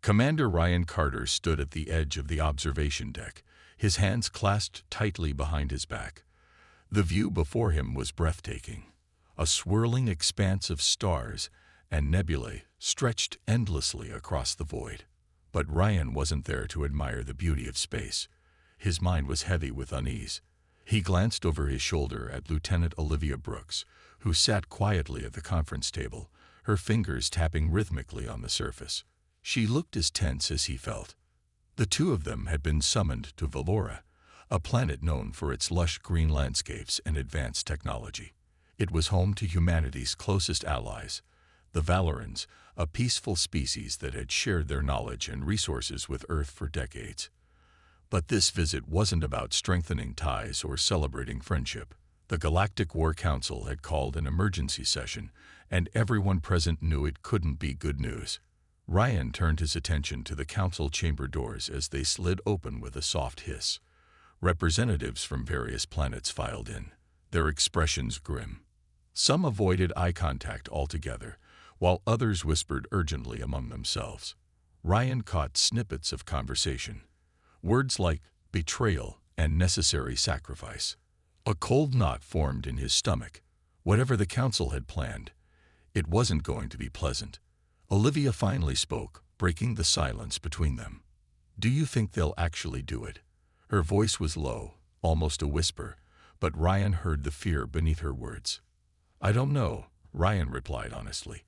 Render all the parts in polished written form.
Commander Ryan Carter stood at the edge of the observation deck, his hands clasped tightly behind his back. The view before him was breathtaking. A swirling expanse of stars and nebulae stretched endlessly across the void. But Ryan wasn't there to admire the beauty of space. His mind was heavy with unease. He glanced over his shoulder at Lieutenant Olivia Brooks, who sat quietly at the conference table, her fingers tapping rhythmically on the surface. She looked as tense as he felt. The two of them had been summoned to Valora, a planet known for its lush green landscapes and advanced technology. It was home to humanity's closest allies, the Valorans, a peaceful species that had shared their knowledge and resources with Earth for decades. But this visit wasn't about strengthening ties or celebrating friendship. The Galactic War Council had called an emergency session, and everyone present knew it couldn't be good news. Ryan turned his attention to the council chamber doors as they slid open with a soft hiss. Representatives from various planets filed in, their expressions grim. Some avoided eye contact altogether, while others whispered urgently among themselves. Ryan caught snippets of conversation. Words like betrayal and necessary sacrifice. A cold knot formed in his stomach. Whatever the council had planned, it wasn't going to be pleasant. Olivia finally spoke, breaking the silence between them. "Do you think they'll actually do it?" Her voice was low, almost a whisper, but Ryan heard the fear beneath her words. "I don't know," Ryan replied honestly.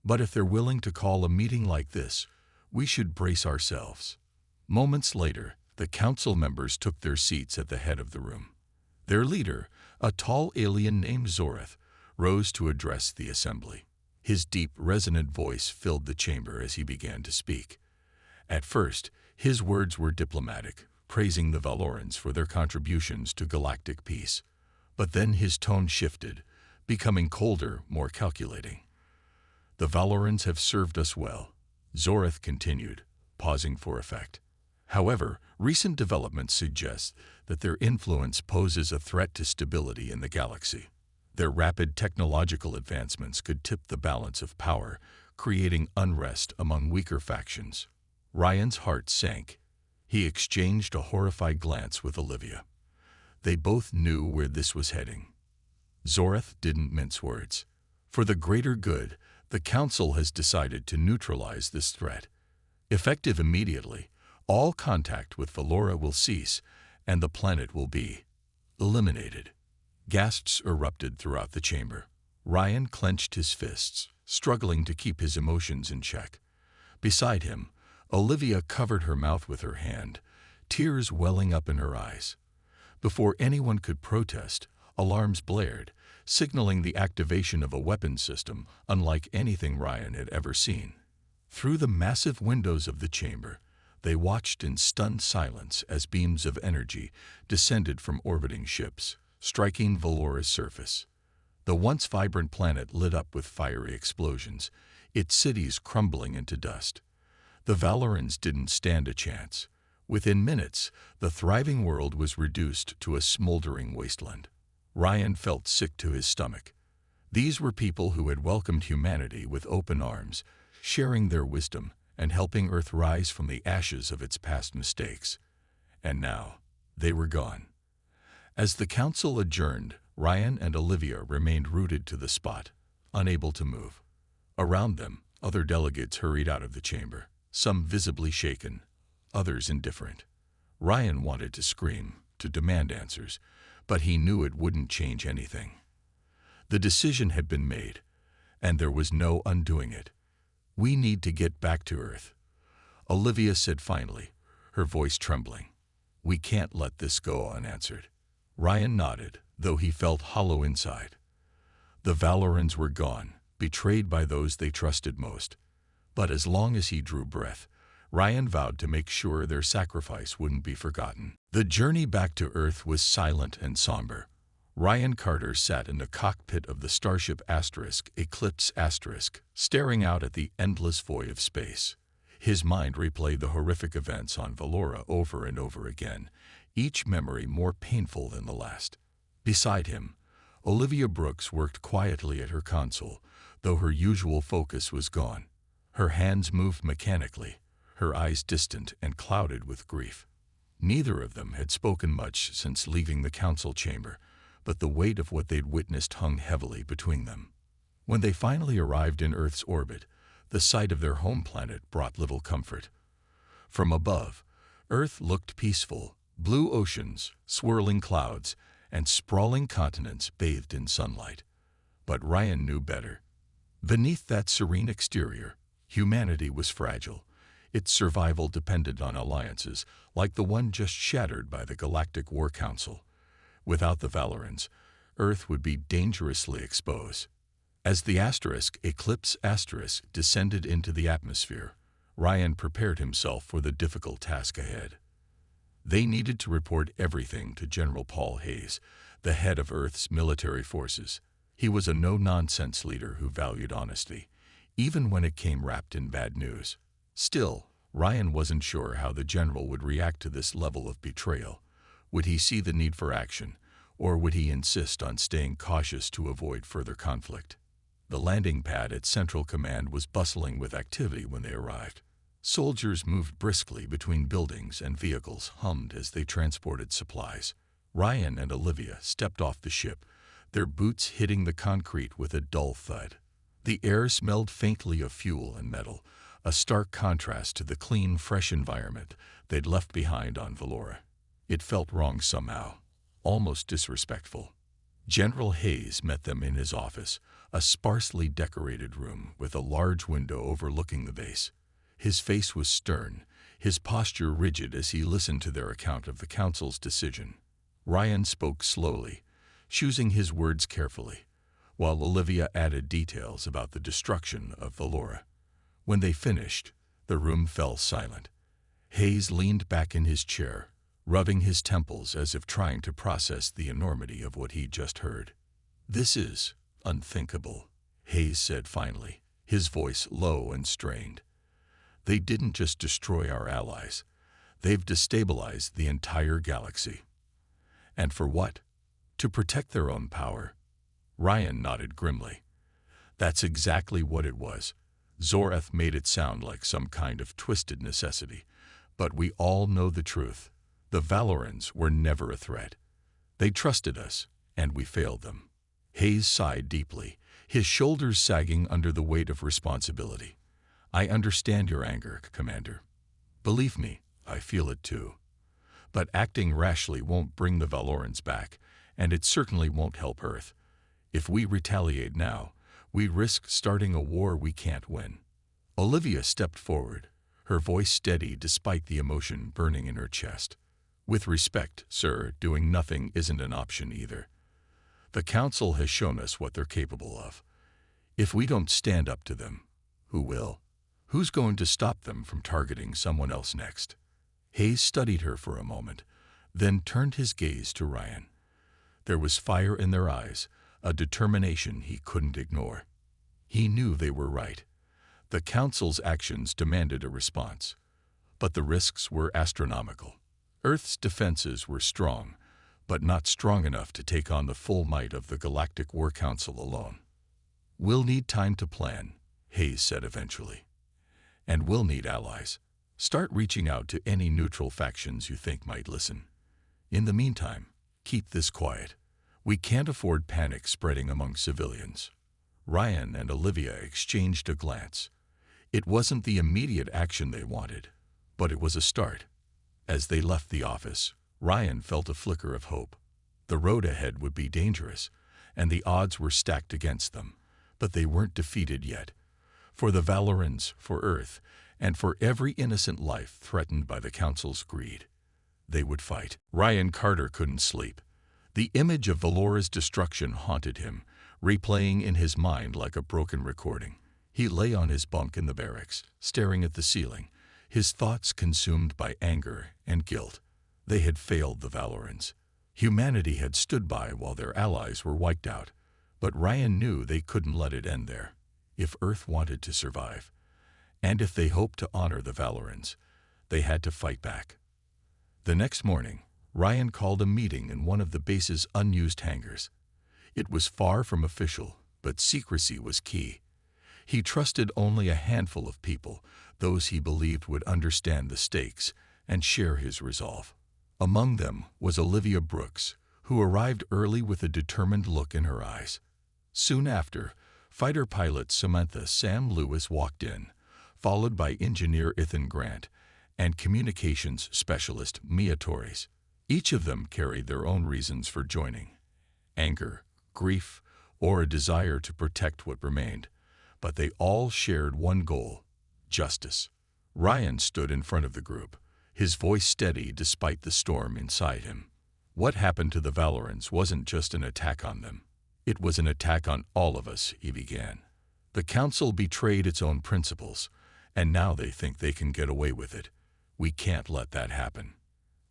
"But if they're willing to call a meeting like this, we should brace ourselves." Moments later, the council members took their seats at the head of the room. Their leader, a tall alien named Zoreth, rose to address the assembly. His deep, resonant voice filled the chamber as he began to speak. At first, his words were diplomatic, praising the Valorans for their contributions to galactic peace. But then his tone shifted, becoming colder, more calculating. "The Valorans have served us well," Zoreth continued, pausing for effect. "However, recent developments suggest that their influence poses a threat to stability in the galaxy. Their rapid technological advancements could tip the balance of power, creating unrest among weaker factions." Ryan's heart sank. He exchanged a horrified glance with Olivia. They both knew where this was heading. Zoreth didn't mince words. "For the greater good, the Council has decided to neutralize this threat. Effective immediately, all contact with Valora will cease, and the planet will be eliminated." Gasps erupted throughout the chamber. Ryan clenched his fists, struggling to keep his emotions in check. Beside him, Olivia covered her mouth with her hand, tears welling up in her eyes. Before anyone could protest, alarms blared, signaling the activation of a weapons system unlike anything Ryan had ever seen. Through the massive windows of the chamber, they watched in stunned silence as beams of energy descended from orbiting ships, striking Valora's surface. The once vibrant planet lit up with fiery explosions, its cities crumbling into dust. The Valorans didn't stand a chance. Within minutes, the thriving world was reduced to a smoldering wasteland. Ryan felt sick to his stomach. These were people who had welcomed humanity with open arms, sharing their wisdom and helping Earth rise from the ashes of its past mistakes. And now, they were gone. As the council adjourned, Ryan and Olivia remained rooted to the spot, unable to move. Around them, other delegates hurried out of the chamber, some visibly shaken, others indifferent. Ryan wanted to scream, to demand answers, but he knew it wouldn't change anything. The decision had been made, and there was no undoing it. "We need to get back to Earth," Olivia said finally, her voice trembling. "We can't let this go unanswered." Ryan nodded, though he felt hollow inside. The Valorans were gone, betrayed by those they trusted most. But as long as he drew breath, Ryan vowed to make sure their sacrifice wouldn't be forgotten. The journey back to Earth was silent and somber. Ryan Carter sat in the cockpit of the starship Eclipse *, staring out at the endless void of space. His mind replayed the horrific events on Valora over and over again, each memory more painful than the last. Beside him, Olivia Brooks worked quietly at her console, though her usual focus was gone. Her hands moved mechanically, her eyes distant and clouded with grief. Neither of them had spoken much since leaving the council chamber, but the weight of what they'd witnessed hung heavily between them. When they finally arrived in Earth's orbit, the sight of their home planet brought little comfort. From above, Earth looked peaceful, blue oceans, swirling clouds, and sprawling continents bathed in sunlight. But Ryan knew better. Beneath that serene exterior, humanity was fragile. Its survival depended on alliances, like the one just shattered by the Galactic War Council. Without the Valorans, Earth would be dangerously exposed. As the Eclipse descended into the atmosphere, Ryan prepared himself for the difficult task ahead. They needed to report everything to General Paul Hayes, the head of Earth's military forces. He was a no-nonsense leader who valued honesty, even when it came wrapped in bad news. Still, Ryan wasn't sure how the general would react to this level of betrayal. Would he see the need for action, or would he insist on staying cautious to avoid further conflict? The landing pad at Central Command was bustling with activity when they arrived. Soldiers moved briskly between buildings, and vehicles hummed as they transported supplies. Ryan and Olivia stepped off the ship, their boots hitting the concrete with a dull thud. The air smelled faintly of fuel and metal, a stark contrast to the clean, fresh environment they'd left behind on Valora. It felt wrong somehow, almost disrespectful. General Hayes met them in his office, a sparsely decorated room with a large window overlooking the base. His face was stern, his posture rigid as he listened to their account of the council's decision. Ryan spoke slowly, choosing his words carefully, while Olivia added details about the destruction of Valora. When they finished, the room fell silent. Hayes leaned back in his chair, rubbing his temples as if trying to process the enormity of what he'd just heard. "This is unthinkable," Hayes said finally, his voice low and strained. "They didn't just destroy our allies. They've destabilized the entire galaxy. And for what? To protect their own power." Ryan nodded grimly. "That's exactly what it was." Zorath made it sound like some kind of twisted necessity, but we all know the truth. The Valorans were never a threat. They trusted us, and we failed them. Hayes sighed deeply, his shoulders sagging under the weight of responsibility. "I understand your anger, Commander. Believe me, I feel it too. But acting rashly won't bring the Valorans back, and it certainly won't help Earth. If we retaliate now, we risk starting a war we can't win." Olivia stepped forward, her voice steady despite the emotion burning in her chest. "With respect, sir, doing nothing isn't an option either. The Council has shown us what they're capable of. If we don't stand up to them, who will? Who's going to stop them from targeting someone else next?" Hayes studied her for a moment, then turned his gaze to Ryan. There was fire in their eyes, a determination he couldn't ignore. He knew they were right. The Council's actions demanded a response, but the risks were astronomical. Earth's defenses were strong, but not strong enough to take on the full might of the Galactic War Council alone. "We'll need time to plan," Hayes said eventually. "And we'll need allies. Start reaching out to any neutral factions you think might listen. In the meantime, keep this quiet. We can't afford panic spreading among civilians." Ryan and Olivia exchanged a glance. It wasn't the immediate action they wanted, but it was a start. As they left the office, Ryan felt a flicker of hope. The road ahead would be dangerous, and the odds were stacked against them, but they weren't defeated yet. For the Valorans, for Earth, and for every innocent life threatened by the Council's greed, they would fight. Ryan Carter couldn't sleep. The image of Valora's destruction haunted him, replaying in his mind like a broken recording. He lay on his bunk in the barracks, staring at the ceiling, his thoughts consumed by anger and guilt. They had failed the Valorans. Humanity had stood by while their allies were wiped out, but Ryan knew they couldn't let it end there. If Earth wanted to survive, and if they hoped to honor the Valorans, they had to fight back. The next morning, Ryan called a meeting in one of the base's unused hangars. It was far from official, but secrecy was key. He trusted only a handful of people, those he believed would understand the stakes and share his resolve. Among them was Olivia Brooks, who arrived early with a determined look in her eyes. Soon after, fighter pilot Samantha Sam Lewis walked in, followed by engineer Ethan Grant and communications specialist Mia Torres. Each of them carried their own reasons for joining: anger, grief, or a desire to protect what remained. But they all shared one goal: justice. Ryan stood in front of the group, his voice steady despite the storm inside him. What happened to the Valorans wasn't just an attack on them. It was an attack on all of us, he began. The Council betrayed its own principles, and now they think they can get away with it. We can't let that happen.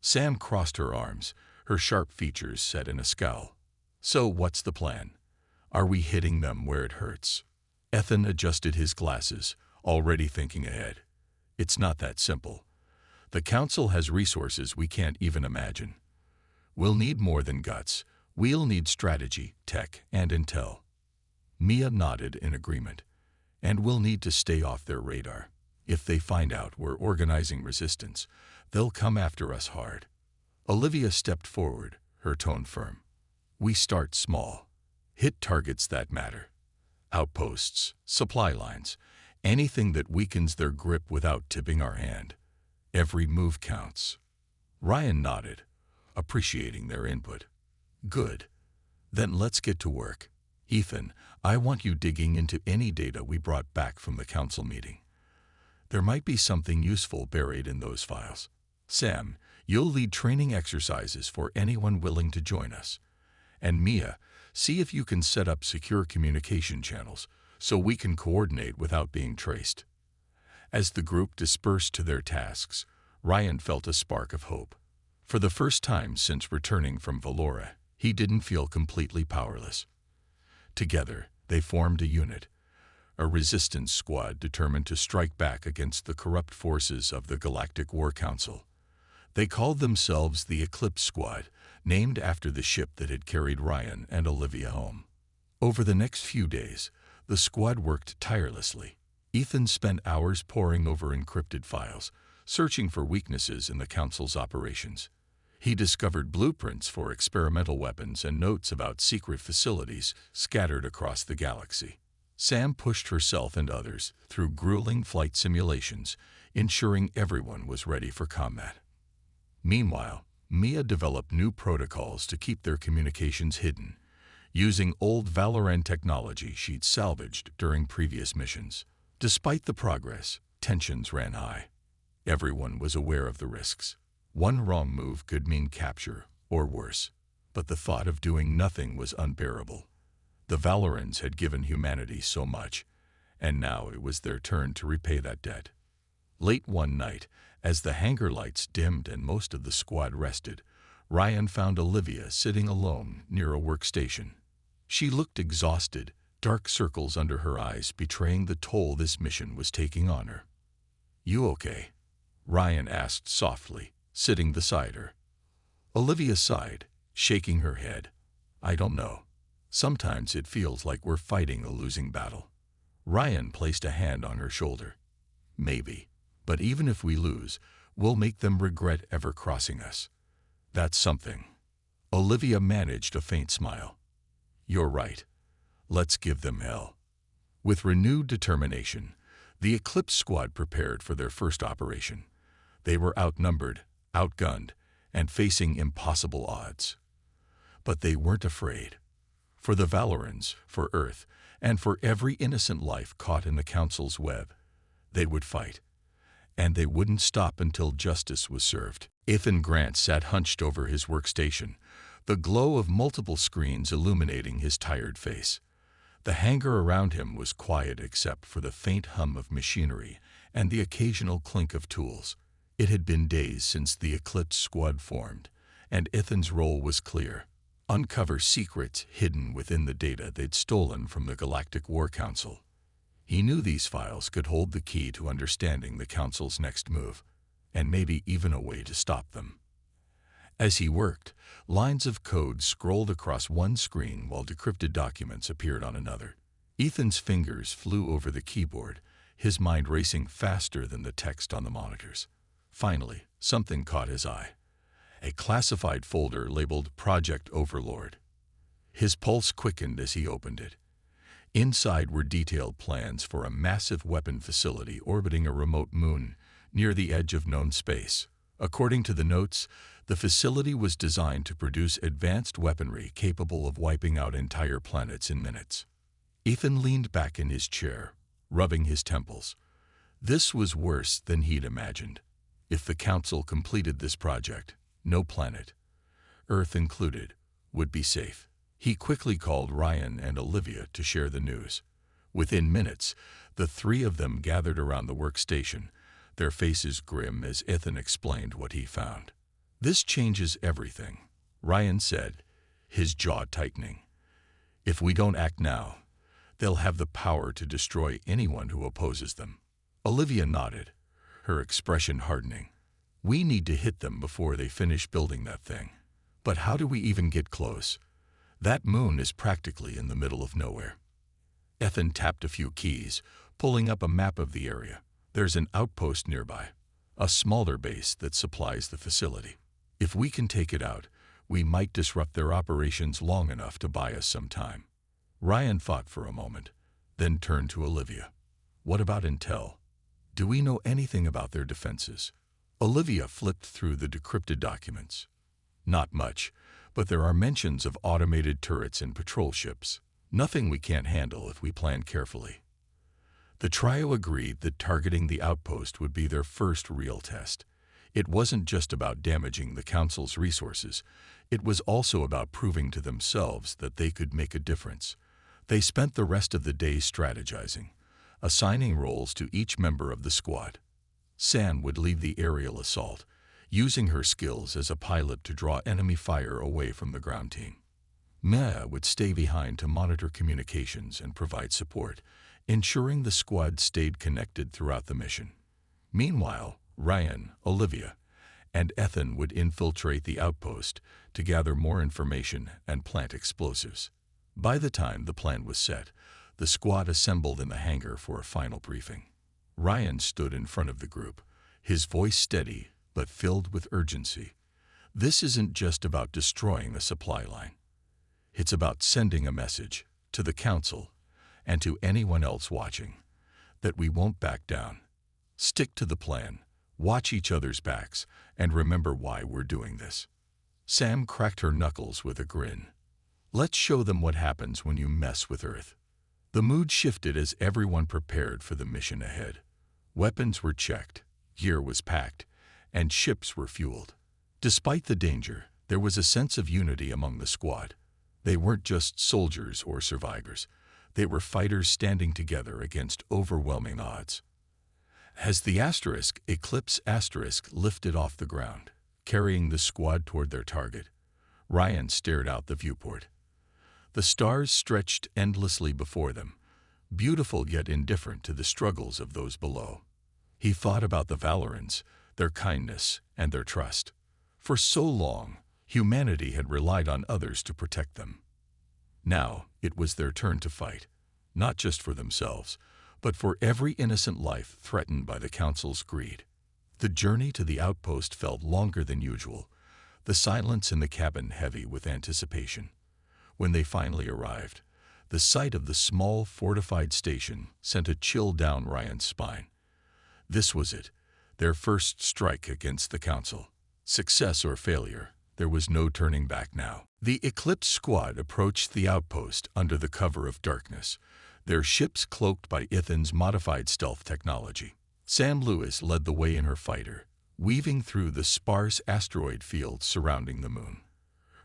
Sam crossed her arms, her sharp features set in a scowl. So what's the plan? Are we hitting them where it hurts? Ethan adjusted his glasses, already thinking ahead. It's not that simple. The Council has resources we can't even imagine. We'll need more than guts. We'll need strategy, tech, and intel. Mia nodded in agreement. And we'll need to stay off their radar. If they find out we're organizing resistance, they'll come after us hard. Olivia stepped forward, her tone firm. We start small. Hit targets that matter. Outposts, supply lines, anything that weakens their grip without tipping our hand. Every move counts. Ryan nodded, appreciating their input. Good. Then let's get to work. Ethan, I want you digging into any data we brought back from the council meeting. There might be something useful buried in those files. Sam, you'll lead training exercises for anyone willing to join us. And Mia, see if you can set up secure communication channels so we can coordinate without being traced. As the group dispersed to their tasks, Ryan felt a spark of hope. For the first time since returning from Valora, he didn't feel completely powerless. Together, they formed a unit, a resistance squad determined to strike back against the corrupt forces of the Galactic War Council. They called themselves the Eclipse Squad, named after the ship that had carried Ryan and Olivia home. Over the next few days, the squad worked tirelessly. Ethan spent hours poring over encrypted files, searching for weaknesses in the Council's operations. He discovered blueprints for experimental weapons and notes about secret facilities scattered across the galaxy. Sam pushed herself and others through grueling flight simulations, ensuring everyone was ready for combat. Meanwhile, Mia developed new protocols to keep their communications hidden, using old Valoran technology she'd salvaged during previous missions. Despite the progress, tensions ran high. Everyone was aware of the risks. One wrong move could mean capture, or worse. But the thought of doing nothing was unbearable. The Valorans had given humanity so much, and now it was their turn to repay that debt. Late one night, as the hangar lights dimmed and most of the squad rested, Ryan found Olivia sitting alone near a workstation. She looked exhausted, dark circles under her eyes betraying the toll this mission was taking on her. "You okay?" Ryan asked softly, sitting beside her. Olivia sighed, shaking her head. "I don't know. Sometimes it feels like we're fighting a losing battle." Ryan placed a hand on her shoulder. "Maybe. But even if we lose, we'll make them regret ever crossing us. That's something." Olivia managed a faint smile. "You're right. Let's give them hell." With renewed determination, the Eclipse Squad prepared for their first operation. They were outnumbered, outgunned, and facing impossible odds. But they weren't afraid. For the Valorans, for Earth, and for every innocent life caught in the Council's web, they would fight. And they wouldn't stop until justice was served. Ethan Grant sat hunched over his workstation, the glow of multiple screens illuminating his tired face. The hangar around him was quiet except for the faint hum of machinery and the occasional clink of tools. It had been days since the Eclipse Squad formed, and Ethan's role was clear: uncover secrets hidden within the data they'd stolen from the Galactic War Council. He knew these files could hold the key to understanding the Council's next move, and maybe even a way to stop them. As he worked, lines of code scrolled across one screen while decrypted documents appeared on another. Ethan's fingers flew over the keyboard, his mind racing faster than the text on the monitors. Finally, something caught his eye. A classified folder labeled Project Overlord. His pulse quickened as he opened it. Inside were detailed plans for a massive weapon facility orbiting a remote moon near the edge of known space. According to the notes, the facility was designed to produce advanced weaponry capable of wiping out entire planets in minutes. Ethan leaned back in his chair, rubbing his temples. This was worse than he'd imagined. If the Council completed this project, no planet, Earth included, would be safe. He quickly called Ryan and Olivia to share the news. Within minutes, the three of them gathered around the workstation, their faces grim as Ethan explained what he found. "This changes everything," Ryan said, his jaw tightening. "If we don't act now, they'll have the power to destroy anyone who opposes them." Olivia nodded, her expression hardening. "We need to hit them before they finish building that thing. But how do we even get close? That moon is practically in the middle of nowhere." Ethan tapped a few keys, pulling up a map of the area. "There's an outpost nearby, a smaller base that supplies the facility. If we can take it out, we might disrupt their operations long enough to buy us some time." Ryan thought for a moment, then turned to Olivia. "What about intel? Do we know anything about their defenses?" Olivia flipped through the decrypted documents. "Not much, but there are mentions of automated turrets and patrol ships. Nothing we can't handle if we plan carefully." The trio agreed that targeting the outpost would be their first real test. It wasn't just about damaging the Council's resources. It was also about proving to themselves that they could make a difference. They spent the rest of the day strategizing, assigning roles to each member of the squad. Sam would lead the aerial assault, using her skills as a pilot to draw enemy fire away from the ground team. Mia would stay behind to monitor communications and provide support, ensuring the squad stayed connected throughout the mission. Meanwhile, Ryan, Olivia, and Ethan would infiltrate the outpost to gather more information and plant explosives. By the time the plan was set, the squad assembled in the hangar for a final briefing. Ryan stood in front of the group, his voice steady but filled with urgency. "This isn't just about destroying the supply line. It's about sending a message to the Council and to anyone else watching that we won't back down. Stick to the plan, watch each other's backs, and remember why we're doing this." Sam cracked her knuckles with a grin. "Let's show them what happens when you mess with Earth." The mood shifted as everyone prepared for the mission ahead. Weapons were checked, gear was packed, and ships were fueled. Despite the danger, there was a sense of unity among the squad. They weren't just soldiers or survivors. They were fighters standing together against overwhelming odds. As the Eclipse lifted off the ground, carrying the squad toward their target, Ryan stared out the viewport. The stars stretched endlessly before them, beautiful yet indifferent to the struggles of those below. He thought about the Valorans, their kindness, and their trust. For so long, humanity had relied on others to protect them. Now, it was their turn to fight, not just for themselves, but for every innocent life threatened by the Council's greed. The journey to the outpost felt longer than usual, the silence in the cabin heavy with anticipation. When they finally arrived, the sight of the small, fortified station sent a chill down Ryan's spine. This was it, their first strike against the Council. Success or failure, there was no turning back now. The Eclipse squad approached the outpost under the cover of darkness, their ships cloaked by Ethan's modified stealth technology. Sam Lewis led the way in her fighter, weaving through the sparse asteroid fields surrounding the moon.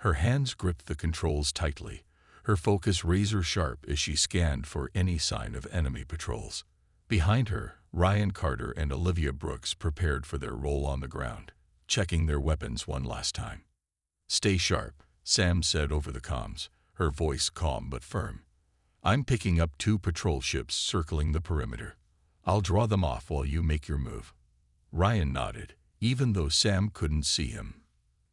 Her hands gripped the controls tightly, her focus razor-sharp as she scanned for any sign of enemy patrols. Behind her, Ryan Carter and Olivia Brooks prepared for their role on the ground, checking their weapons one last time. "Stay sharp," Sam said over the comms, her voice calm but firm. "I'm picking up 2 patrol ships circling the perimeter. I'll draw them off while you make your move." Ryan nodded, even though Sam couldn't see him.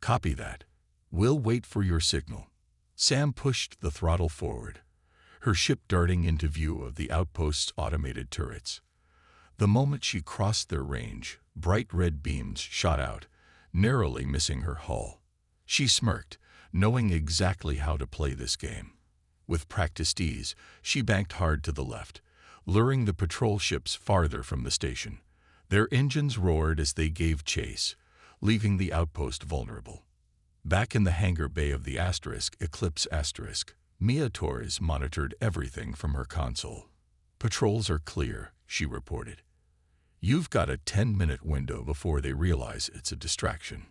"Copy that. We'll wait for your signal." Sam pushed the throttle forward, her ship darting into view of the outpost's automated turrets. The moment she crossed their range, bright red beams shot out, narrowly missing her hull. She smirked, knowing exactly how to play this game. With practiced ease, she banked hard to the left, luring the patrol ships farther from the station. Their engines roared as they gave chase, leaving the outpost vulnerable. Back in the hangar bay of the Eclipse Asterisk, Mia Torres monitored everything from her console. "Patrols are clear," she reported. "You've got a 10-minute window before they realize it's a distraction."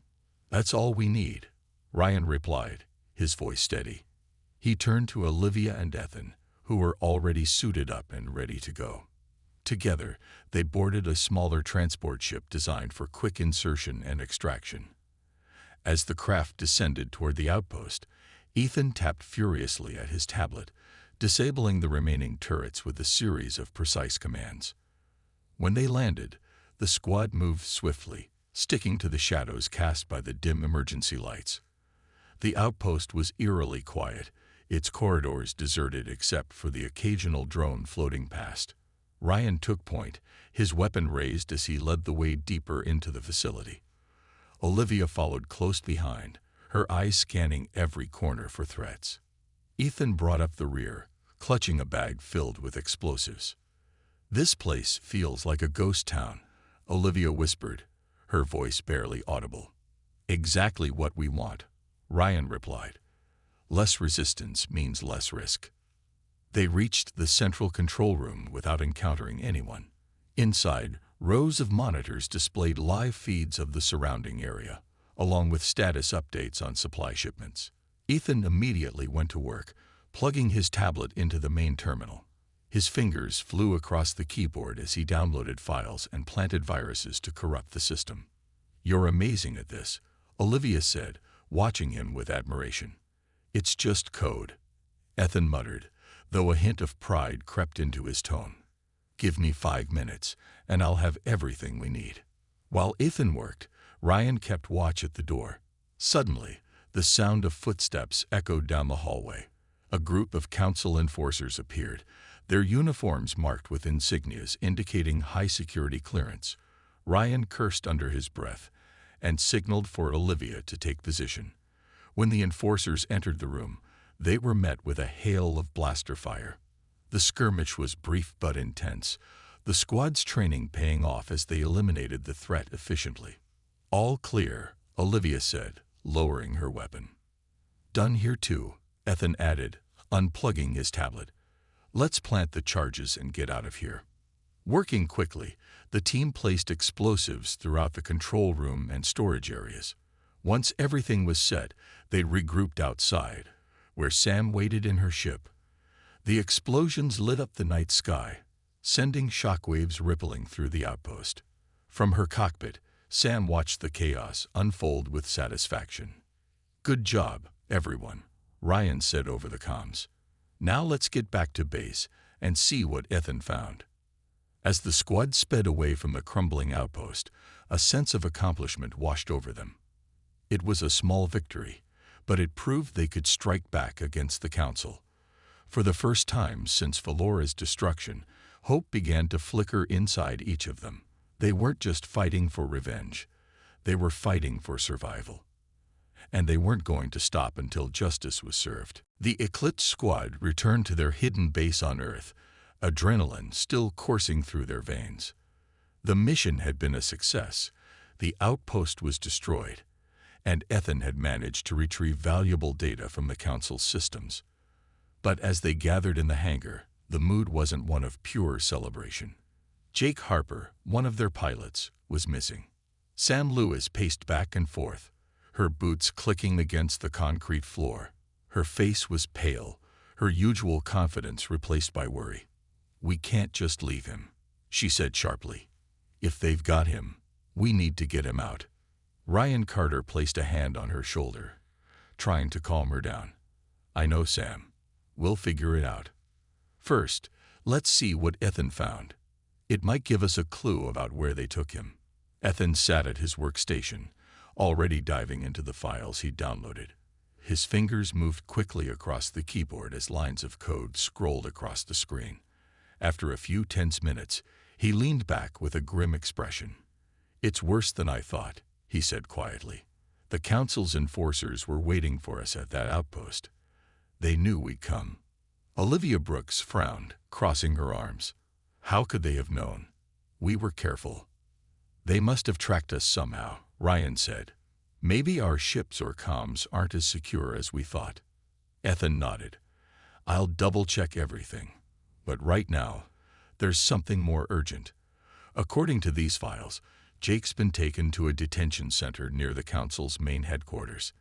"That's all we need," Ryan replied, his voice steady. He turned to Olivia and Ethan, who were already suited up and ready to go. Together, they boarded a smaller transport ship designed for quick insertion and extraction. As the craft descended toward the outpost, Ethan tapped furiously at his tablet, disabling the remaining turrets with a series of precise commands. When they landed, the squad moved swiftly, sticking to the shadows cast by the dim emergency lights. The outpost was eerily quiet, its corridors deserted except for the occasional drone floating past. Ryan took point, his weapon raised as he led the way deeper into the facility. Olivia followed close behind, her eyes scanning every corner for threats. Ethan brought up the rear, clutching a bag filled with explosives. "This place feels like a ghost town," Olivia whispered, her voice barely audible. "Exactly what we want," Ryan replied. "Less resistance means less risk." They reached the central control room without encountering anyone. Inside, rows of monitors displayed live feeds of the surrounding area, along with status updates on supply shipments. Ethan immediately went to work, plugging his tablet into the main terminal. His fingers flew across the keyboard as he downloaded files and planted viruses to corrupt the system. "You're amazing at this," Olivia said, watching him with admiration. "It's just code," Ethan muttered, though a hint of pride crept into his tone. "Give me 5 minutes, and I'll have everything we need." While Ethan worked, Ryan kept watch at the door. Suddenly, the sound of footsteps echoed down the hallway. A group of council enforcers appeared, their uniforms marked with insignias indicating high-security clearance. Ryan cursed under his breath and signaled for Olivia to take position. When the enforcers entered the room, they were met with a hail of blaster fire. The skirmish was brief but intense, the squad's training paying off as they eliminated the threat efficiently. "All clear," Olivia said, lowering her weapon. "Done here too," Ethan added, unplugging his tablet. "Let's plant the charges and get out of here." Working quickly, the team placed explosives throughout the control room and storage areas. Once everything was set, they regrouped outside, where Sam waited in her ship. The explosions lit up the night sky, sending shockwaves rippling through the outpost. From her cockpit, Sam watched the chaos unfold with satisfaction. "Good job, everyone," Ryan said over the comms. "Now let's get back to base and see what Ethan found." As the squad sped away from the crumbling outpost, a sense of accomplishment washed over them. It was a small victory, but it proved they could strike back against the Council. For the first time since Valora's destruction, hope began to flicker inside each of them. They weren't just fighting for revenge. They were fighting for survival. And they weren't going to stop until justice was served. The Eclipse squad returned to their hidden base on Earth, adrenaline still coursing through their veins. The mission had been a success, the outpost was destroyed, and Ethan had managed to retrieve valuable data from the Council's systems. But as they gathered in the hangar, the mood wasn't one of pure celebration. Jake Harper, one of their pilots, was missing. Sam Lewis paced back and forth, her boots clicking against the concrete floor. Her face was pale, her usual confidence replaced by worry. "We can't just leave him," she said sharply. "If they've got him, we need to get him out." Ryan Carter placed a hand on her shoulder, trying to calm her down. "I know, Sam. We'll figure it out. First, let's see what Ethan found. It might give us a clue about where they took him." Ethan sat at his workstation, already diving into the files he'd downloaded. His fingers moved quickly across the keyboard as lines of code scrolled across the screen. After a few tense minutes, He leaned back with a grim expression. "It's worse than I thought," he said quietly. "The Council's enforcers were waiting for us at that outpost. They knew we'd come." Olivia Brooks frowned, crossing her arms. "How could they have known? We were careful." "They must have tracked us somehow," Ryan said. "Maybe our ships or comms aren't as secure as we thought." Ethan nodded. "I'll double-check everything. But right now, there's something more urgent. According to these files, Jake's been taken to a detention center near the Council's main headquarters.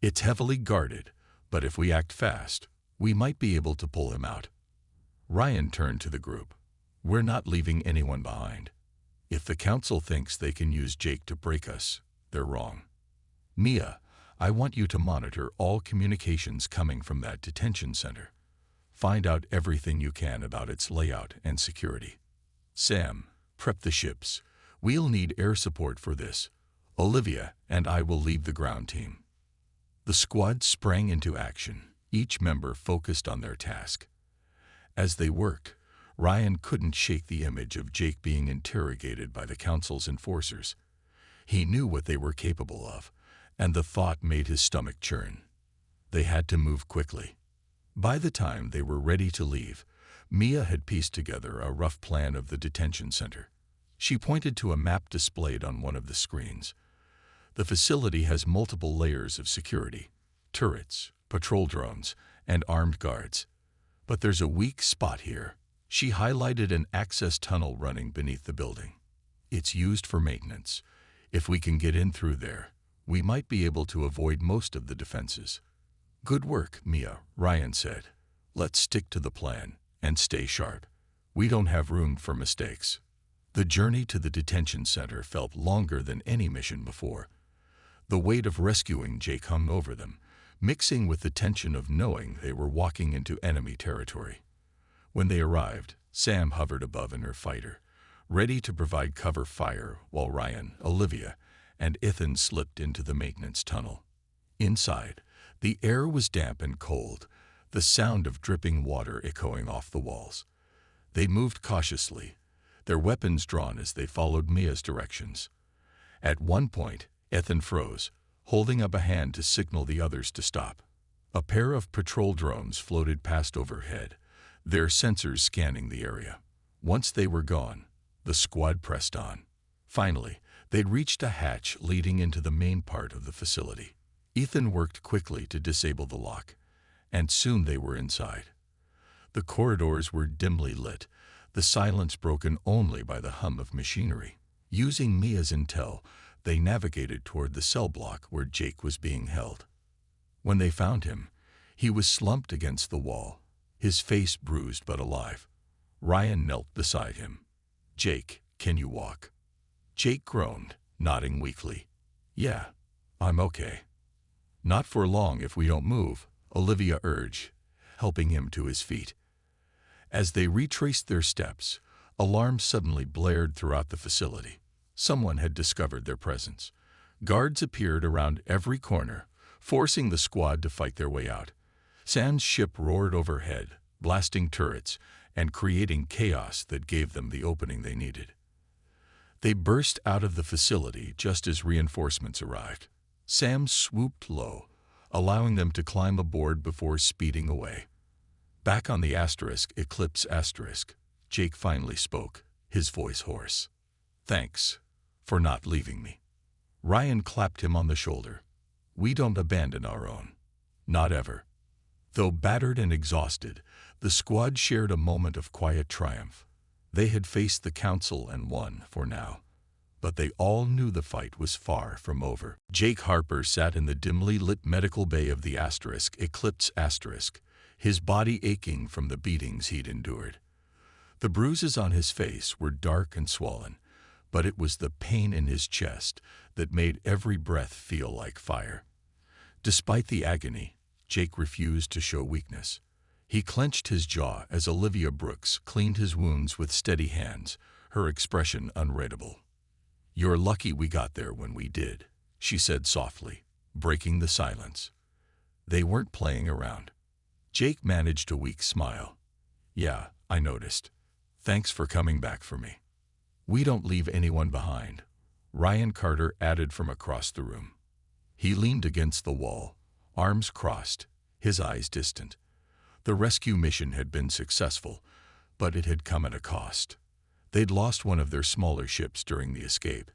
It's heavily guarded, but if we act fast, we might be able to pull him out." Ryan turned to the group. "We're not leaving anyone behind. If the Council thinks they can use Jake to break us, they're wrong. Mia, I want you to monitor all communications coming from that detention center. Find out everything you can about its layout and security. Sam, prep the ships. We'll need air support for this. Olivia and I will lead the ground team." The squad sprang into action, each member focused on their task. As they worked, Ryan couldn't shake the image of Jake being interrogated by the Council's enforcers. He knew what they were capable of, and the thought made his stomach churn. They had to move quickly. By the time they were ready to leave, Mia had pieced together a rough plan of the detention center. She pointed to a map displayed on one of the screens. "The facility has multiple layers of security: turrets, patrol drones, and armed guards. But there's a weak spot here." She highlighted an access tunnel running beneath the building. "It's used for maintenance. If we can get in through there, we might be able to avoid most of the defenses." "Good work, Mia," Ryan said. "Let's stick to the plan and stay sharp. We don't have room for mistakes." The journey to the detention center felt longer than any mission before. The weight of rescuing Jake hung over them, mixing with the tension of knowing they were walking into enemy territory. When they arrived, Sam hovered above in her fighter, ready to provide cover fire while Ryan, Olivia, and Ethan slipped into the maintenance tunnel. Inside, the air was damp and cold, the sound of dripping water echoing off the walls. They moved cautiously, their weapons drawn as they followed Mia's directions. At one point, Ethan froze, holding up a hand to signal the others to stop. A pair of patrol drones floated past overhead, their sensors scanning the area. Once they were gone, the squad pressed on. Finally, they'd reached a hatch leading into the main part of the facility. Ethan worked quickly to disable the lock, and soon they were inside. The corridors were dimly lit, the silence broken only by the hum of machinery. Using Mia's intel, they navigated toward the cell block where Jake was being held. When they found him, he was slumped against the wall, his face bruised but alive. Ryan knelt beside him. "Jake, can you walk?" Jake groaned, nodding weakly. "Yeah, I'm okay." "Not for long if we don't move," Olivia urged, helping him to his feet. As they retraced their steps, alarms suddenly blared throughout the facility. Someone had discovered their presence. Guards appeared around every corner, forcing the squad to fight their way out. Sam's ship roared overhead, blasting turrets and creating chaos that gave them the opening they needed. They burst out of the facility just as reinforcements arrived. Sam swooped low, allowing them to climb aboard before speeding away. Back on the Eclipse Asterisk, Jake finally spoke, his voice hoarse. "Thanks for not leaving me." Ryan clapped him on the shoulder. "We don't abandon our own. Not ever." Though battered and exhausted, the squad shared a moment of quiet triumph. They had faced the Council and won for now. But they all knew the fight was far from over. Jake Harper sat in the dimly lit medical bay of the Eclipse Asterisk, his body aching from the beatings he'd endured. The bruises on his face were dark and swollen, but it was the pain in his chest that made every breath feel like fire. Despite the agony, Jake refused to show weakness. He clenched his jaw as Olivia Brooks cleaned his wounds with steady hands, her expression unreadable. "You're lucky we got there when we did," she said softly, breaking the silence. They weren't playing around. Jake managed a weak smile. "Yeah, I noticed. Thanks for coming back for me." We don't leave anyone behind, Ryan Carter added from across the room. He leaned against the wall, arms crossed, his eyes distant. The rescue mission had been successful, but it had come at a cost. They'd lost one of their smaller ships during the escape,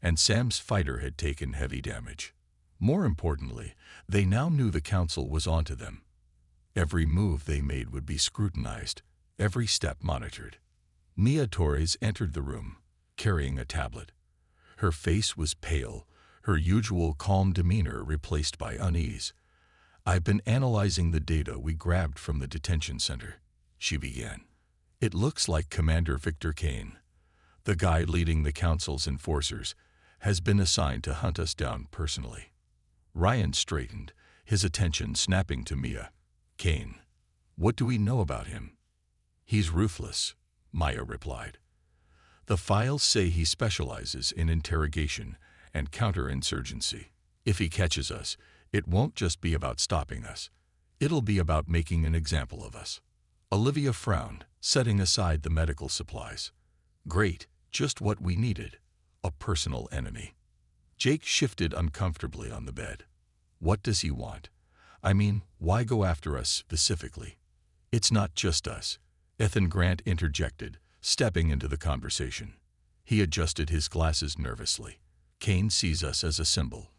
and Sam's fighter had taken heavy damage. More importantly, they now knew the Council was onto them. Every move they made would be scrutinized, every step monitored. Mia Torres entered the room, carrying a tablet. Her face was pale, her usual calm demeanor replaced by unease. "I've been analyzing the data we grabbed from the detention center," she began. "It looks like Commander Victor Kane, the guy leading the Council's enforcers, has been assigned to hunt us down personally." Ryan straightened, his attention snapping to Mia. "Kane, what do we know about him?" "He's ruthless," Maya replied. "The files say he specializes in interrogation and counterinsurgency. If he catches us, it won't just be about stopping us. It'll be about making an example of us." Olivia frowned, setting aside the medical supplies. "Great, just what we needed. A personal enemy." Jake shifted uncomfortably on the bed. "What does he want? I mean, why go after us specifically?" "It's not just us," Ethan Grant interjected, stepping into the conversation. He adjusted his glasses nervously. "Kane sees us as a symbol.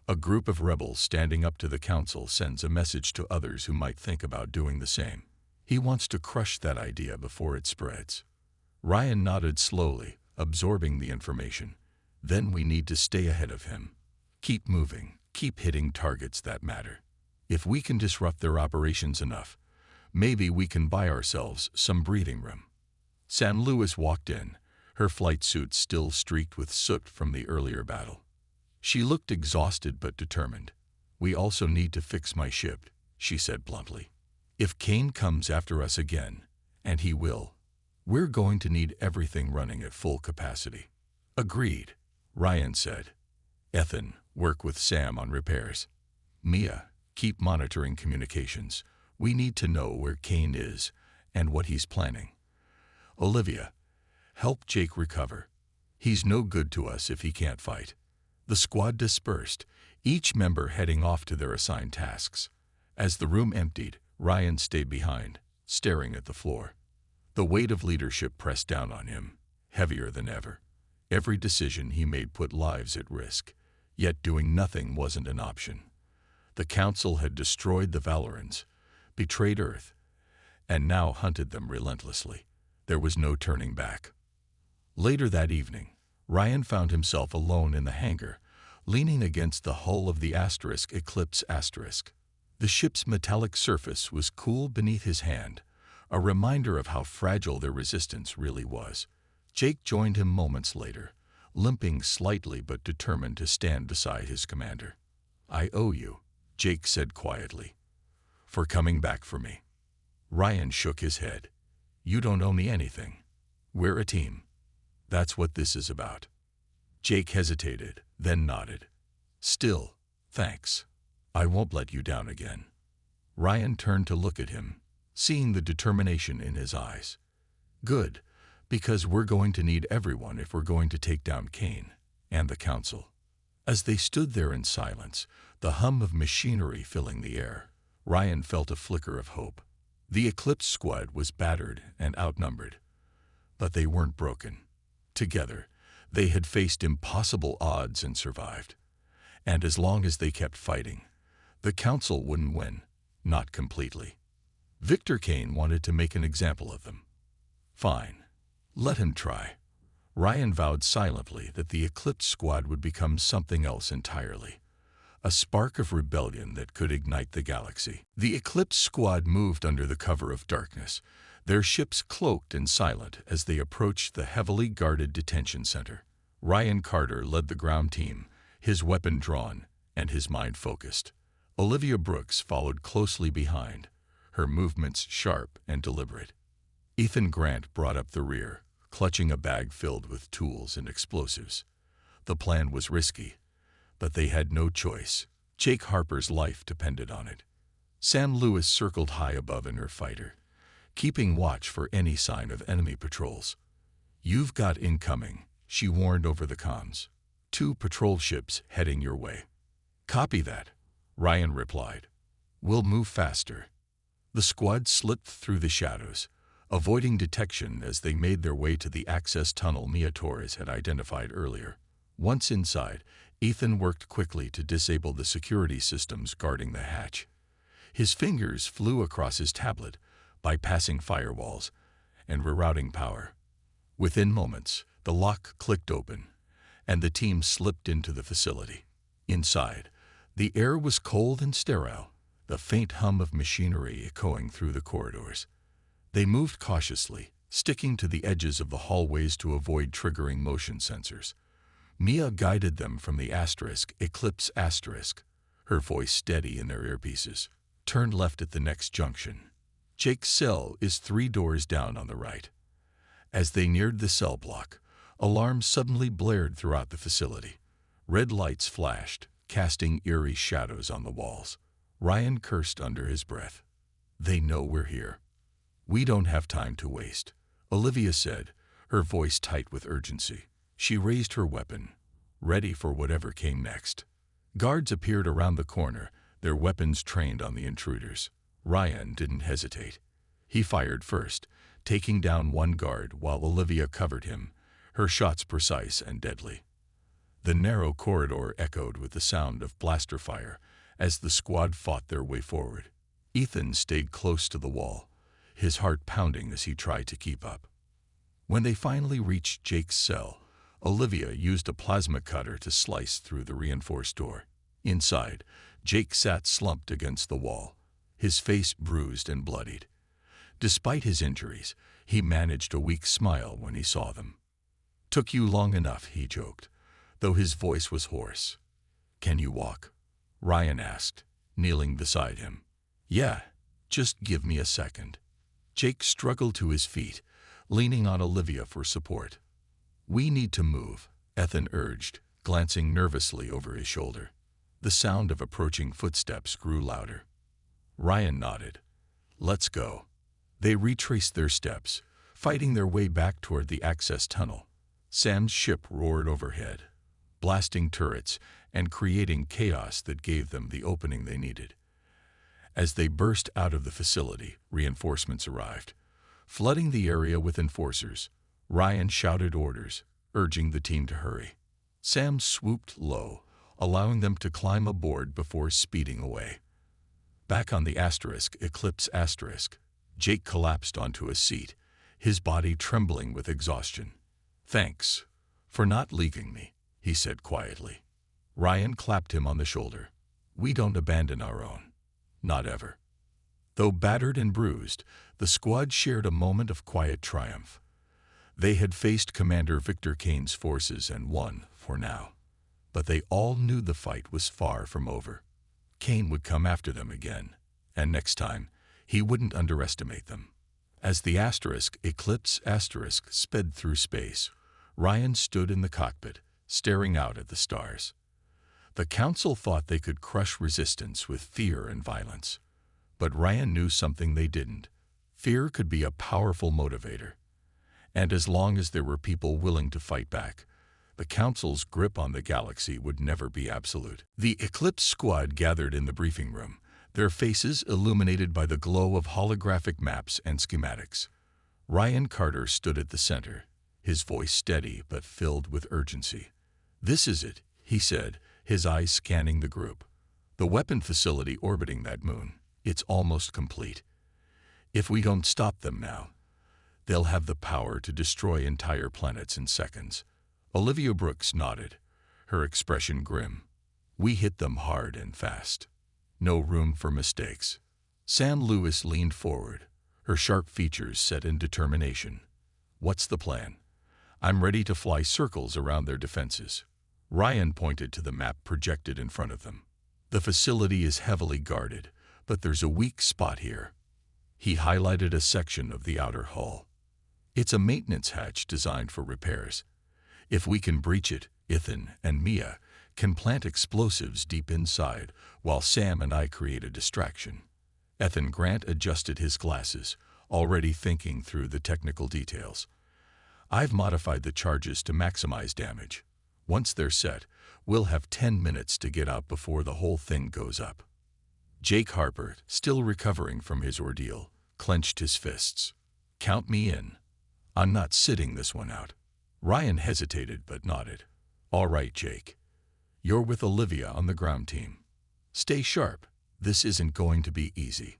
A group of rebels standing up to the Council sends a message to others who might think about doing the same. He wants to crush that idea before it spreads." Ryan nodded slowly, absorbing the information. "Then we need to stay ahead of him. Keep moving, keep hitting targets that matter. If we can disrupt their operations enough, maybe we can buy ourselves some breathing room." San Luis walked in, her flight suit still streaked with soot from the earlier battle. She looked exhausted but determined. "We also need to fix my ship," she said bluntly. "If Kane comes after us again, and he will, we're going to need everything running at full capacity." "Agreed," Ryan said. "Ethan, work with Sam on repairs. Mia, keep monitoring communications. We need to know where Kane is and what he's planning. Olivia, help Jake recover. He's no good to us if he can't fight." The squad dispersed, each member heading off to their assigned tasks. As the room emptied, Ryan stayed behind, staring at the floor. The weight of leadership pressed down on him, heavier than ever. Every decision he made put lives at risk, yet doing nothing wasn't an option. The Council had destroyed the Valorans, betrayed Earth, and now hunted them relentlessly. There was no turning back. Later that evening, Ryan found himself alone in the hangar, leaning against the hull of the Eclipse *. The ship's metallic surface was cool beneath his hand, a reminder of how fragile their resistance really was. Jake joined him moments later, limping slightly but determined to stand beside his commander. "I owe you," Jake said quietly, "for coming back for me." Ryan shook his head. "You don't owe me anything. We're a team. That's what this is about." Jake hesitated, then nodded. "Still, thanks. I won't let you down again." Ryan turned to look at him, seeing the determination in his eyes. "Good, because we're going to need everyone if we're going to take down Kane and the Council." As they stood there in silence, the hum of machinery filling the air, Ryan felt a flicker of hope. The Eclipse squad was battered and outnumbered, but they weren't broken. Together, they had faced impossible odds and survived. And as long as they kept fighting, the Council wouldn't win, not completely. Victor Kane wanted to make an example of them. Fine, let him try. Ryan vowed silently that the Eclipse squad would become something else entirely, a spark of rebellion that could ignite the galaxy. The Eclipse squad moved under the cover of darkness, their ships cloaked and silent as they approached the heavily guarded detention center. Ryan Carter led the ground team, his weapon drawn and his mind focused. Olivia Brooks followed closely behind, her movements sharp and deliberate. Ethan Grant brought up the rear, clutching a bag filled with tools and explosives. The plan was risky, but they had no choice. Jake Harper's life depended on it. San Luis circled high above in her fighter, keeping watch for any sign of enemy patrols. "You've got incoming," she warned over the comms. "2 patrol ships heading your way." "Copy that," Ryan replied. "We'll move faster." The squad slipped through the shadows, avoiding detection as they made their way to the access tunnel Mia Torres had identified earlier. Once inside, Ethan worked quickly to disable the security systems guarding the hatch. His fingers flew across his tablet, bypassing firewalls and rerouting power. Within moments, the lock clicked open, and the team slipped into the facility. Inside, the air was cold and sterile, the faint hum of machinery echoing through the corridors. They moved cautiously, sticking to the edges of the hallways to avoid triggering motion sensors. Mia guided them from the Eclipse *, her voice steady in their earpieces. "Turn left at the next junction. Jake's cell is 3 doors down on the right." As they neared the cell block, alarms suddenly blared throughout the facility. Red lights flashed, casting eerie shadows on the walls. Ryan cursed under his breath. "They know we're here." "We don't have time to waste," Olivia said, her voice tight with urgency. She raised her weapon, ready for whatever came next. Guards appeared around the corner, their weapons trained on the intruders. Ryan didn't hesitate. He fired first, taking down one guard while Olivia covered him, her shots precise and deadly. The narrow corridor echoed with the sound of blaster fire as the squad fought their way forward. Ethan stayed close to the wall, his heart pounding as he tried to keep up. When they finally reached Jake's cell, Olivia used a plasma cutter to slice through the reinforced door. Inside, Jake sat slumped against the wall, his face bruised and bloodied. Despite his injuries, he managed a weak smile when he saw them. "Took you long enough," he joked, though his voice was hoarse. "Can you walk?" Ryan asked, kneeling beside him. "Yeah, just give me a second." Jake struggled to his feet, leaning on Olivia for support. "We need to move," Ethan urged, glancing nervously over his shoulder. The sound of approaching footsteps grew louder. Ryan nodded. "Let's go." They retraced their steps, fighting their way back toward the access tunnel. Sam's ship roared overhead, blasting turrets and creating chaos that gave them the opening they needed. As they burst out of the facility, reinforcements arrived. Flooding the area with enforcers, Ryan shouted orders, urging the team to hurry. Sam swooped low, allowing them to climb aboard before speeding away. Back on the Eclipse *, Jake collapsed onto a seat, his body trembling with exhaustion. "Thanks for not leaving me," he said quietly. Ryan clapped him on the shoulder. "We don't abandon our own. Not ever." Though battered and bruised, the squad shared a moment of quiet triumph. They had faced Commander Victor Kane's forces and won, for now. But they all knew the fight was far from over. Kane would come after them again, and next time, he wouldn't underestimate them. As the Eclipse * sped through space, Ryan stood in the cockpit, staring out at the stars. The Council thought they could crush resistance with fear and violence. But Ryan knew something they didn't. Fear could be a powerful motivator. And as long as there were people willing to fight back, the Council's grip on the galaxy would never be absolute. The Eclipse squad gathered in the briefing room, their faces illuminated by the glow of holographic maps and schematics. Ryan Carter stood at the center, his voice steady but filled with urgency. "This is it," he said, his eyes scanning the group. "The weapon facility orbiting that moon. It's almost complete. If we don't stop them now, they'll have the power to destroy entire planets in seconds." Olivia Brooks nodded, her expression grim. "We hit them hard and fast. No room for mistakes." Sam Lewis leaned forward, her sharp features set in determination. "What's the plan?" "I'm ready to fly circles around their defenses." Ryan pointed to the map projected in front of them. "The facility is heavily guarded, but there's a weak spot here." He highlighted a section of the outer hull. "It's a maintenance hatch designed for repairs. If we can breach it, Ethan and Mia can plant explosives deep inside while Sam and I create a distraction." Ethan Grant adjusted his glasses, already thinking through the technical details. I've modified the charges to maximize damage. Once they're set, we'll have 10 minutes to get out before the whole thing goes up." Jake Harper, still recovering from his ordeal, clenched his fists. "Count me in. I'm not sitting this one out." Ryan hesitated but nodded. "All right, Jake. You're with Olivia on the ground team. Stay sharp. This isn't going to be easy."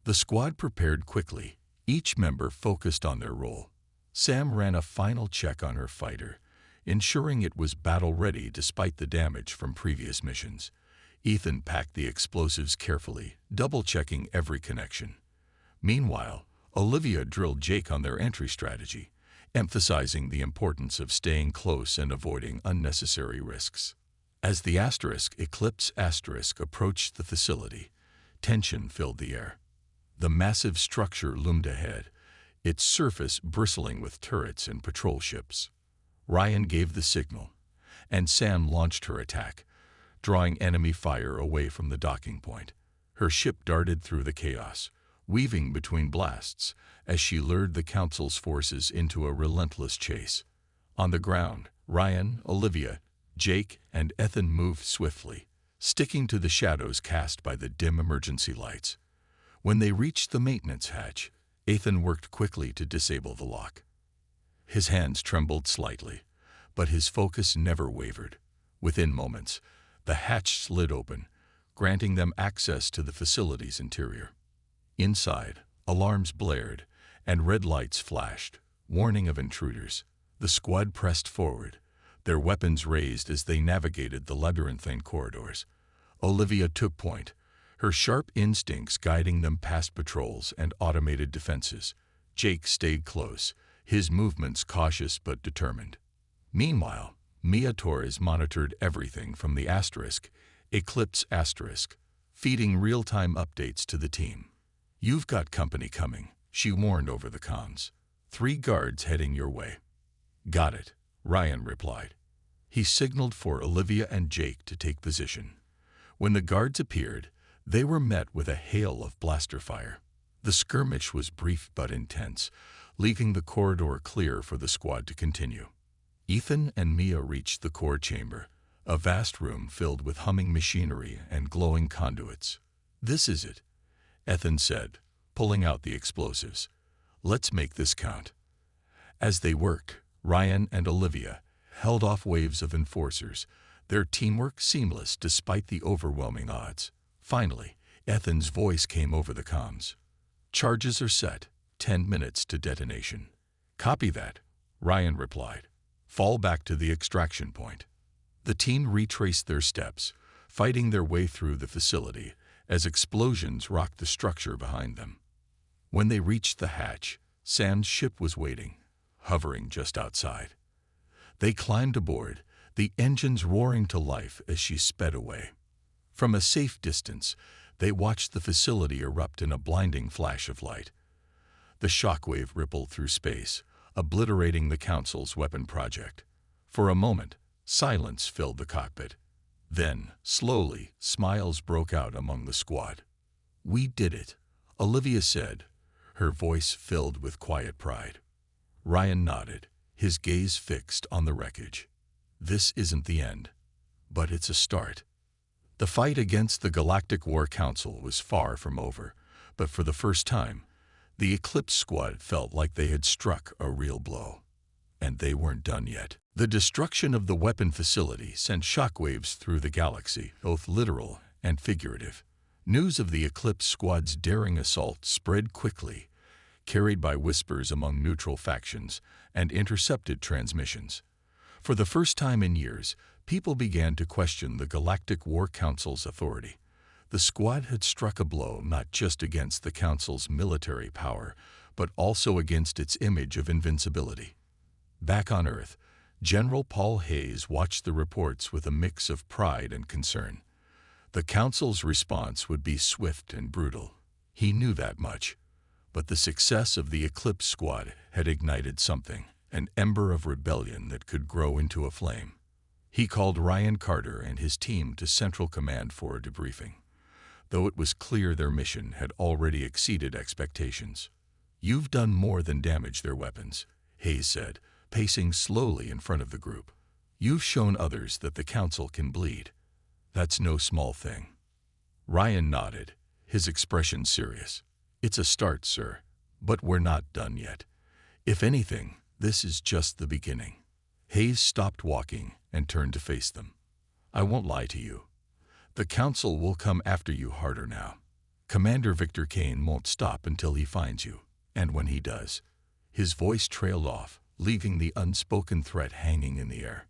The squad prepared quickly, each member focused on their role. Sam ran a final check on her fighter, ensuring it was battle-ready despite the damage from previous missions. Ethan packed the explosives carefully, double-checking every connection. Meanwhile, Olivia drilled Jake on their entry strategy, emphasizing the importance of staying close and avoiding unnecessary risks. As the Eclipse approached the facility, tension filled the air. The massive structure loomed ahead, its surface bristling with turrets and patrol ships. Ryan gave the signal, and Sam launched her attack, drawing enemy fire away from the docking point. Her ship darted through the chaos, weaving between blasts as she lured the Council's forces into a relentless chase. On the ground, Ryan, Olivia, Jake, and Ethan moved swiftly, sticking to the shadows cast by the dim emergency lights. When they reached the maintenance hatch, Ethan worked quickly to disable the lock. His hands trembled slightly, but his focus never wavered. Within moments, the hatch slid open, granting them access to the facility's interior. Inside, alarms blared, and red lights flashed, warning of intruders. The squad pressed forward, their weapons raised as they navigated the labyrinthine corridors. Olivia took point, her sharp instincts guiding them past patrols and automated defenses. Jake stayed close, his movements cautious but determined. Meanwhile, Mia Torres monitored everything from the Eclipse feeding real-time updates to the team. "You've got company coming," she warned over the comms. "3 guards heading your way." "Got it," Ryan replied. He signaled for Olivia and Jake to take position. When the guards appeared, they were met with a hail of blaster fire. The skirmish was brief but intense, leaving the corridor clear for the squad to continue. Ethan and Mia reached the core chamber, a vast room filled with humming machinery and glowing conduits. "This is it," Ethan said, pulling out the explosives. "Let's make this count." As they worked, Ryan and Olivia held off waves of enforcers, their teamwork seamless despite the overwhelming odds. Finally, Ethan's voice came over the comms. "Charges are set, 10 minutes to detonation." "Copy that," Ryan replied. "Fall back to the extraction point." The team retraced their steps, fighting their way through the facility as explosions rocked the structure behind them. When they reached the hatch, Sam's ship was waiting, hovering just outside. They climbed aboard, the engines roaring to life as she sped away. From a safe distance, they watched the facility erupt in a blinding flash of light. The shockwave rippled through space, obliterating the Council's weapon project. For a moment, silence filled the cockpit. Then, slowly, smiles broke out among the squad. "We did it," Olivia said, her voice filled with quiet pride. Ryan nodded, his gaze fixed on the wreckage. "This isn't the end, but it's a start." The fight against the Galactic War Council was far from over, but for the first time, the Eclipse squad felt like they had struck a real blow. And they weren't done yet. The destruction of the weapon facility sent shockwaves through the galaxy, both literal and figurative. News of the Eclipse squad's daring assault spread quickly, carried by whispers among neutral factions and intercepted transmissions. For the first time in years, people began to question the Galactic War Council's authority. The squad had struck a blow not just against the Council's military power, but also against its image of invincibility. Back on Earth, General Paul Hayes watched the reports with a mix of pride and concern. The Council's response would be swift and brutal. He knew that much. But the success of the Eclipse squad had ignited something, an ember of rebellion that could grow into a flame. He called Ryan Carter and his team to Central Command for a debriefing, though it was clear their mission had already exceeded expectations. "You've done more than damage their weapons," Hayes said, pacing slowly in front of the group. "You've shown others that the Council can bleed. That's no small thing." Ryan nodded, his expression serious. "It's a start, sir, but we're not done yet. If anything, this is just the beginning." Hayes stopped walking and turned to face them. "I won't lie to you. The Council will come after you harder now. Commander Victor Kane won't stop until he finds you, and when he does..." His voice trailed off, leaving the unspoken threat hanging in the air.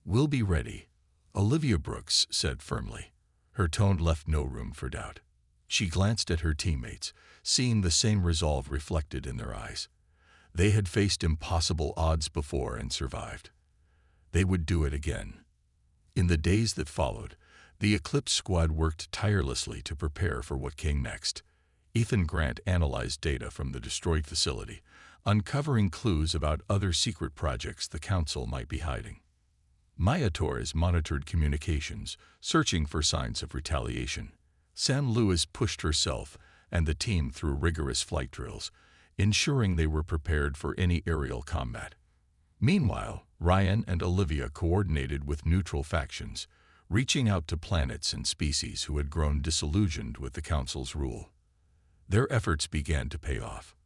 "We'll be ready," Olivia Brooks said firmly. Her tone left no room for doubt. She glanced at her teammates, seeing the same resolve reflected in their eyes. They had faced impossible odds before and survived. They would do it again. In the days that followed, the Eclipse squad worked tirelessly to prepare for what came next. Ethan Grant analyzed data from the destroyed facility, uncovering clues about other secret projects the Council might be hiding. Maya Torres monitored communications, searching for signs of retaliation. Sam Lewis pushed herself and the team through rigorous flight drills, ensuring they were prepared for any aerial combat. Meanwhile, Ryan and Olivia coordinated with neutral factions, reaching out to planets and species who had grown disillusioned with the Council's rule. Their efforts began to pay off.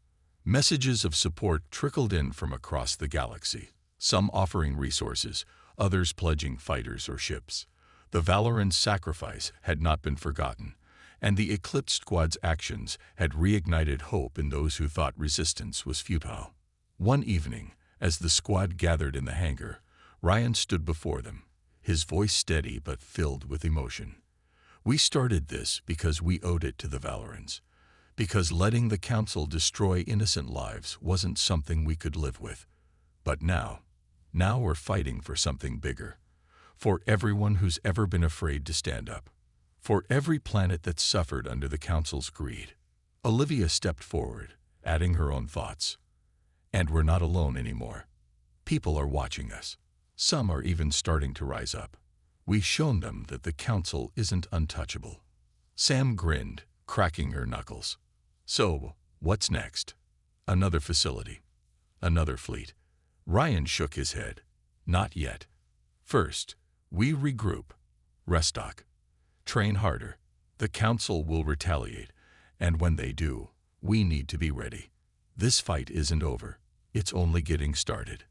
Messages of support trickled in from across the galaxy, some offering resources, others pledging fighters or ships. The Valorant's sacrifice had not been forgotten, and the Eclipse squad's actions had reignited hope in those who thought resistance was futile. One evening, as the squad gathered in the hangar, Ryan stood before them, his voice steady but filled with emotion. "We started this because we owed it to the Valorants, because letting the Council destroy innocent lives wasn't something we could live with. But now we're fighting for something bigger, for everyone who's ever been afraid to stand up, for every planet that suffered under the Council's greed." Olivia stepped forward, adding her own thoughts. "And we're not alone anymore. People are watching us. Some are even starting to rise up. We've shown them that the Council isn't untouchable." Sam grinned, cracking her knuckles. "So, what's next? Another facility? Another fleet?" Ryan shook his head. "Not yet. First, we regroup, restock, train harder. The Council will retaliate, and when they do, we need to be ready. This fight isn't over. It's only getting started."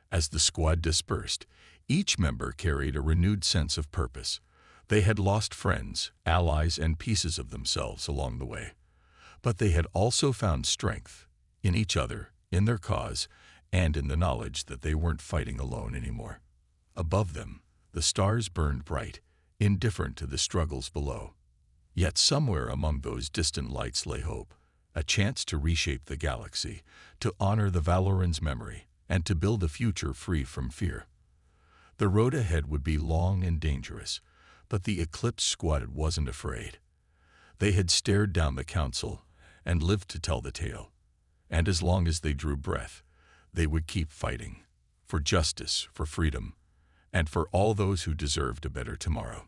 As the squad dispersed, each member carried a renewed sense of purpose. They had lost friends, allies, and pieces of themselves along the way. But they had also found strength in each other, in their cause, and in the knowledge that they weren't fighting alone anymore. Above them, the stars burned bright, indifferent to the struggles below. Yet somewhere among those distant lights lay hope, a chance to reshape the galaxy, to honor the Valorant's memory, and to build a future free from fear. The road ahead would be long and dangerous, but the Eclipse squad wasn't afraid. They had stared down the Council and lived to tell the tale. And as long as they drew breath, they would keep fighting, for justice, for freedom, and for all those who deserved a better tomorrow.